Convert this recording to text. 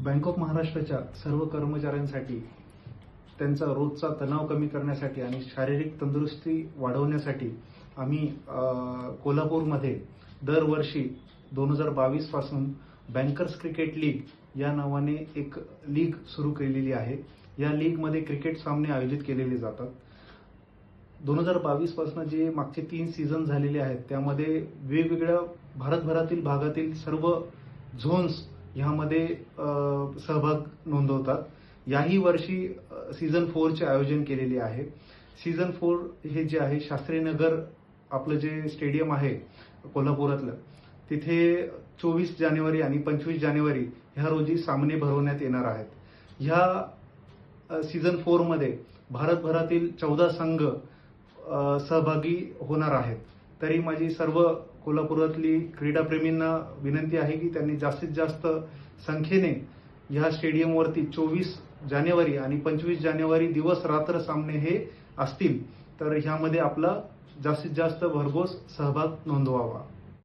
Bank of महाराष्ट्राच्या सर्व कर्मचाऱ्यांसाठी त्यांचा रोजचा तणाव कमी करण्यासाठी आणि शारीरिक तंदुरुस्ती वाढवण्यासाठी आम्ही कोल्हापूरमध्ये दरवर्षी 2022 पासून बँकर्स क्रिकेट लीग या नावाने एक लीग सुरू केलेली आहे। या लीगमध्ये क्रिकेट सामने आयोजित केलेले जातात। 2022 पासून जे मागचे 3 सीझन झालेले आहेत त्यामध्ये वेगवेगळ्या भारतभरातील भागातील सर्व झोन्स यामध्ये सहभाग नोंदवतात। याही वर्षी सीझन 4 चे आयोजन केलेले आहे। सीझन 4 हे जे आहे शास्त्रीनगर आपलं जे स्टेडियम आहे कोल्हापुरातलं तिथे 24 जानेवारी आणि 25 जानेवारी ह्या रोजी सामने भरवण्यात येणार आहेत। ह्या सीझन 4 मध्ये भारतभरातील 14 संघ सहभागी होणार आहेत। तरी माझी सर्व कोल्हापुरातली क्रीडाप्रेमींना विनंती आहे की त्यांनी जास्तीत जास्त संख्येने या स्टेडियमवरती 24 जानेवारी आणि 25 जानेवारी दिवस रात्र सामने हे असतील तर ह्यामध्ये आपला जास्तीत जास्त भरघोस सहभाग नोंदवावा।